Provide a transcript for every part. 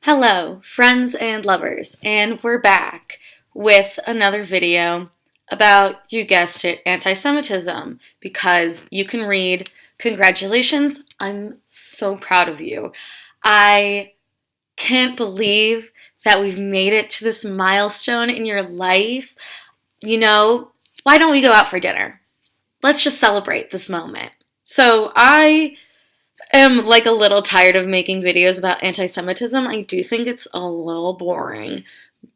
Hello, friends and lovers, and we're back with another video about, you guessed it, anti-Semitism, because you can read, congratulations, I'm so proud of you. I can't believe that we've made it to this milestone in your life. Why don't we go out for dinner? Let's just celebrate this moment. So I am like a little tired of making videos about anti-Semitism. I do think it's a little boring.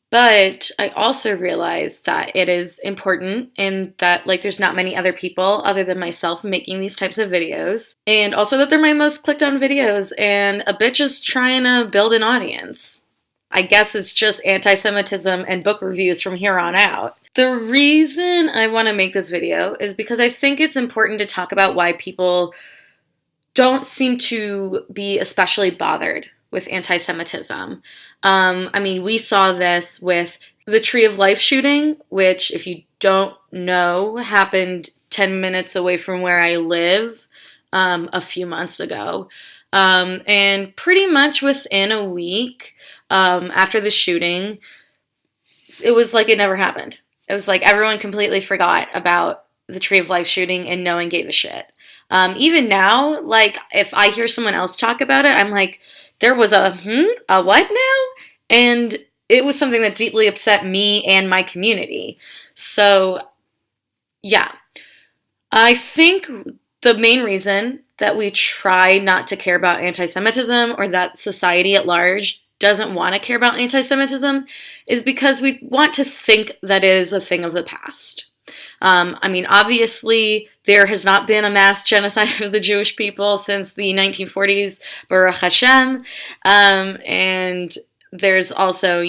But I also realize that it is important and that there's not many other people other than myself making these types of videos. And also that they're my most clicked on videos and a bitch is trying to build an audience. I guess it's just anti-Semitism and book reviews from here on out. The reason I want to make this video is because I think it's important to talk about why people don't seem to be especially bothered with anti-Semitism. We saw this with the Tree of Life shooting, which, if you don't know, happened 10 minutes away from where I live a few months ago. And pretty much within a week after the shooting, it was like it never happened. It was like everyone completely forgot about the Tree of Life shooting and no one gave a shit. Even now, if I hear someone else talk about it, I'm like, there was a what now? And it was something that deeply upset me and my community. So, yeah. I think the main reason that we try not to care about anti-Semitism, or that society at large doesn't want to care about anti-Semitism, is because we want to think that it is a thing of the past. Obviously, there has not been a mass genocide of the Jewish people since the 1940s, Baruch Hashem, and there's also,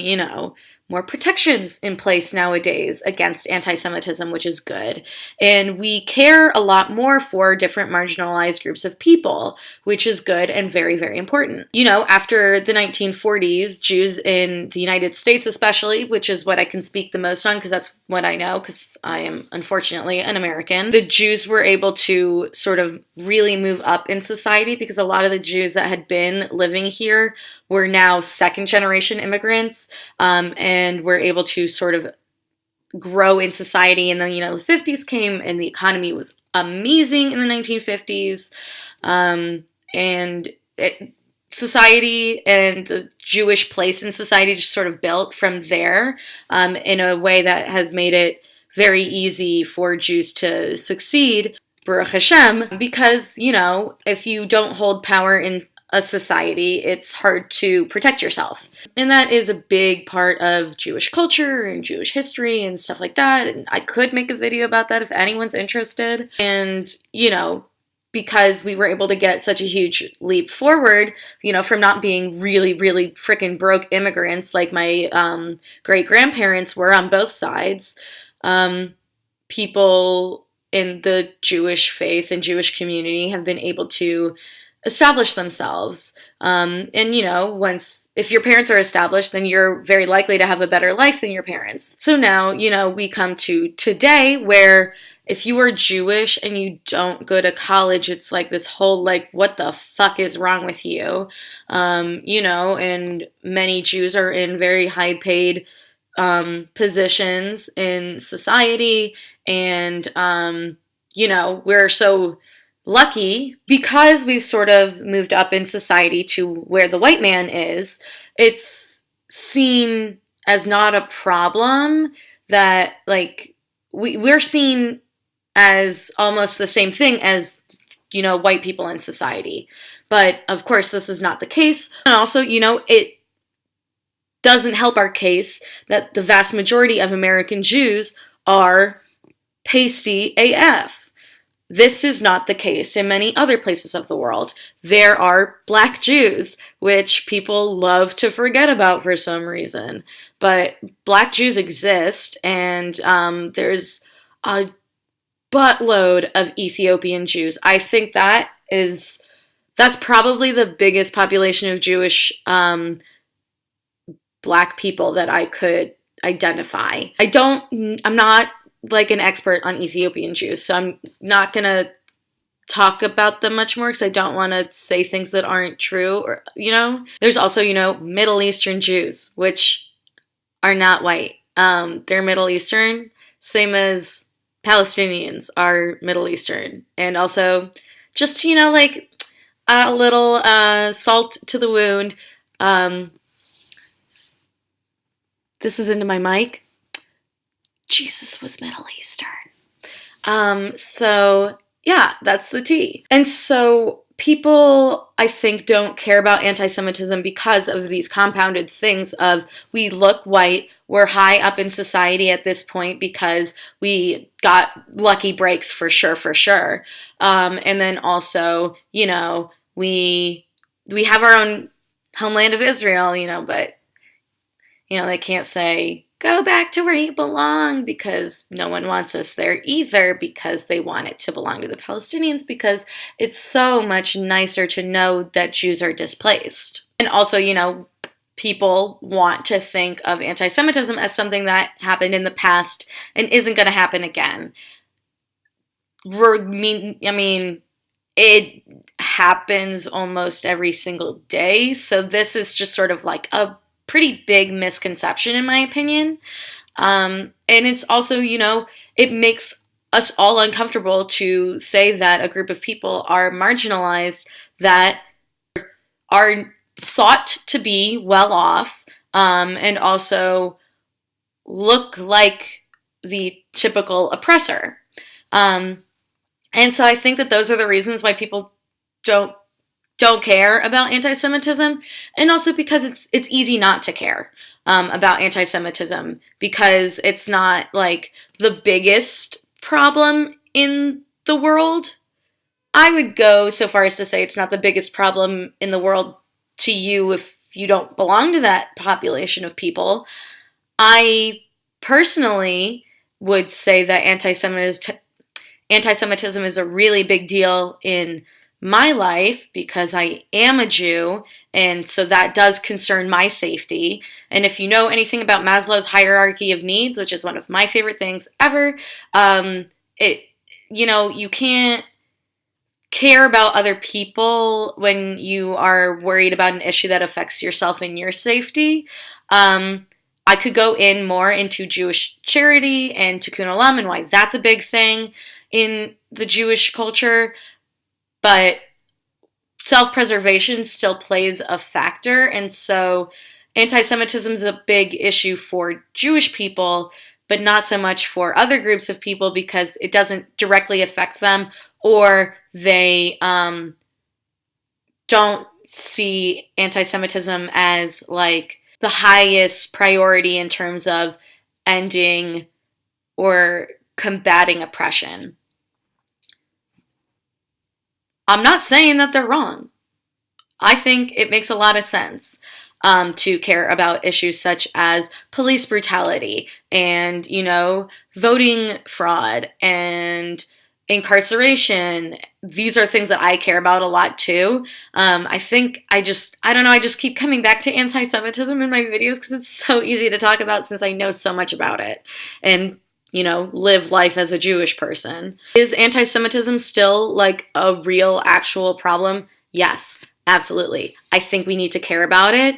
more protections in place nowadays against anti-Semitism, which is good. And we care a lot more for different marginalized groups of people, which is good and very, very important. After the 1940s, Jews in the United States especially, which is what I can speak the most on because that's what I know, because I am unfortunately an American, the Jews were able to sort of really move up in society because a lot of the Jews that had been living here were now second-generation immigrants, and were able to sort of grow in society. And then, the 50s came and the economy was amazing in the 1950s. Society and the Jewish place in society just sort of built from there in a way that has made it very easy for Jews to succeed, Baruch Hashem, because, if you don't hold power in a society, it's hard to protect yourself. And that is a big part of Jewish culture and Jewish history and stuff like that. And I could make a video about that if anyone's interested. And, because we were able to get such a huge leap forward, from not being really, really freaking broke immigrants like my great-grandparents were on both sides, people in the Jewish faith and Jewish community have been able to establish themselves. If your parents are established, then you're very likely to have a better life than your parents. So now, we come to today where if you are Jewish and you don't go to college, it's like this whole, what the fuck is wrong with you? And many Jews are in very high paid positions in society. And, we're so lucky because we've sort of moved up in society to where the white man is. It's seen as not a problem that we're seen as almost the same thing as white people in society. But of course this is not the case. And also it doesn't help our case that the vast majority of American Jews are pasty AF. This is not the case in many other places of the world. There are Black Jews, which people love to forget about for some reason. But Black Jews exist, and there's a buttload of Ethiopian Jews. I think that's probably the biggest population of Jewish Black people that I could identify. I'm not an expert on Ethiopian Jews, so I'm not gonna talk about them much more because I don't want to say things that aren't true, or, There's also, Middle Eastern Jews, which are not white. They're Middle Eastern, same as Palestinians are Middle Eastern. And also, just, like a little salt to the wound. This is into my mic. Jesus was Middle Eastern. So yeah, that's the tea. And so people, I think, don't care about anti-Semitism because of these compounded things of we look white, we're high up in society at this point because we got lucky breaks for sure. And then also, we have our own homeland of Israel, but, they can't say, go back to where you belong, because no one wants us there either, because they want it to belong to the Palestinians, because it's so much nicer to know that Jews are displaced. And also, people want to think of anti-Semitism as something that happened in the past and isn't going to happen again. It happens almost every single day, so this is just sort of like a pretty big misconception, in my opinion. And it's also, it makes us all uncomfortable to say that a group of people are marginalized that are thought to be well off, and also look like the typical oppressor. And so I think that those are the reasons why people don't care about anti-Semitism, and also because it's easy not to care about anti-Semitism, because it's not like the biggest problem in the world. I would go so far as to say it's not the biggest problem in the world to you if you don't belong to that population of people. I personally would say that anti-Semitism is a really big deal in my life because I am a Jew, and so that does concern my safety. And if you know anything about Maslow's hierarchy of needs, which is one of my favorite things ever, you can't care about other people when you are worried about an issue that affects yourself and your safety. I could go in more into Jewish charity and Tikkun Olam and why that's a big thing in the Jewish culture, but self-preservation still plays a factor, and so anti-Semitism is a big issue for Jewish people, but not so much for other groups of people because it doesn't directly affect them, or they don't see anti-Semitism as like the highest priority in terms of ending or combating oppression. I'm not saying that they're wrong. I think it makes a lot of sense to care about issues such as police brutality and, voting fraud and incarceration. These are things that I care about a lot too. I just keep coming back to anti-Semitism in my videos because it's so easy to talk about since I know so much about it and live life as a Jewish person. Is anti-Semitism still like a real, actual problem? Yes, absolutely. I think we need to care about it.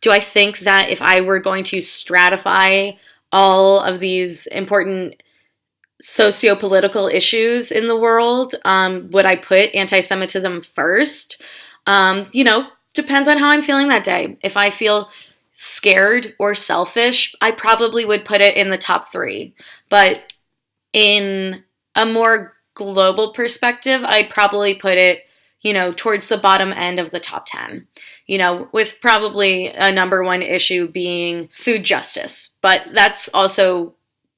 Do I think that if I were going to stratify all of these important socio-political issues in the world, would I put anti-Semitism first? Depends on how I'm feeling that day. If I feel scared or selfish, I probably would put it in the top 3. But in a more global perspective, I'd probably put it, towards the bottom end of the top 10. With probably a number 1 issue being food justice. But that's also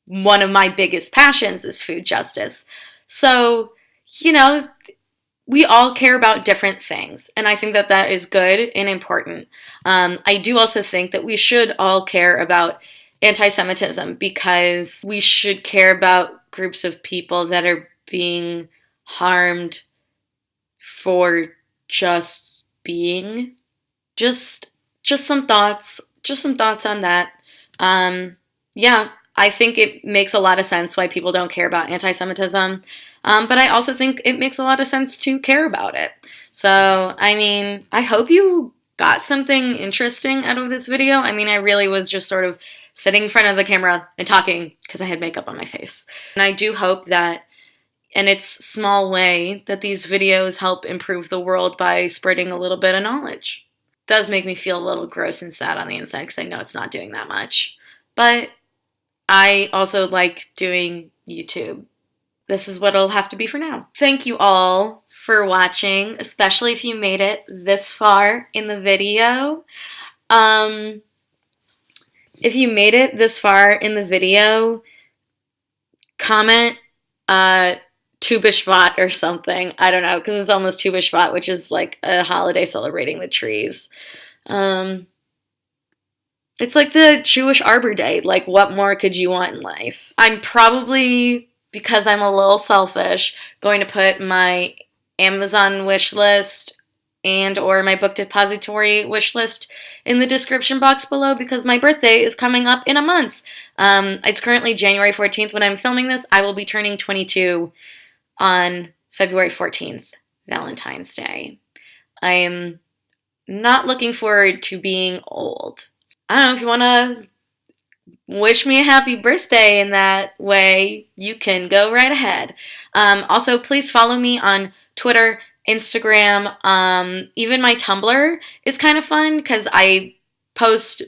one of my biggest passions is food justice. So, we all care about different things, and I think that that is good and important. I do also think that we should all care about anti-Semitism because we should care about groups of people that are being harmed for just being. Just some thoughts on that. I think it makes a lot of sense why people don't care about anti-Semitism, but I also think it makes a lot of sense to care about it. So, I mean, I hope you got something interesting out of this video. I mean, I really was just sort of sitting in front of the camera and talking because I had makeup on my face. And I do hope that, in its small way, that these videos help improve the world by spreading a little bit of knowledge. It does make me feel a little gross and sad on the inside because I know it's not doing that much. But I also like doing YouTube. This is what it'll have to be for now. Thank you all for watching, especially if you made it this far in the video. If you made it this far in the video, comment Tu B'Shvat or something. I don't know, because it's almost Tu B'Shvat, which is like a holiday celebrating the trees. It's like the Jewish Arbor Day. Like, what more could you want in life? I'm probably, because I'm a little selfish, going to put my Amazon wish list and or my book depository wish list in the description box below because my birthday is coming up in a month. It's currently January 14th when I'm filming this. I will be turning 22 on February 14th, Valentine's Day. I am not looking forward to being old. I don't know, if you want to wish me a happy birthday in that way, you can go right ahead. Also, please follow me on Twitter, Instagram, even my Tumblr is kind of fun because I post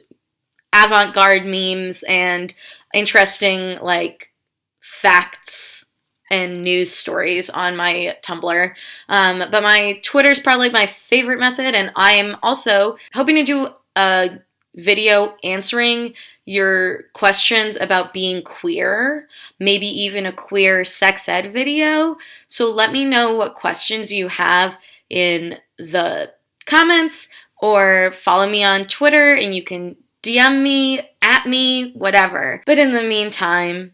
avant-garde memes and interesting, like, facts and news stories on my Tumblr. But my Twitter is probably my favorite method, and I am also hoping to do a video answering your questions about being queer, maybe even a queer sex ed video. So let me know what questions you have in the comments, or follow me on Twitter and you can DM me, at me, whatever. But in the meantime,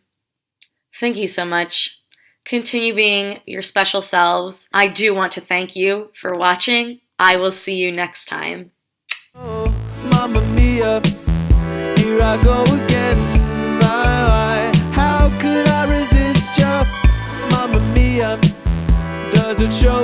thank you so much. Continue being your special selves. I do want to thank you for watching. I will see you next time. Oh, Mamma Mia, here I go again. Why, how could I resist you? Mamma Mia, does it show?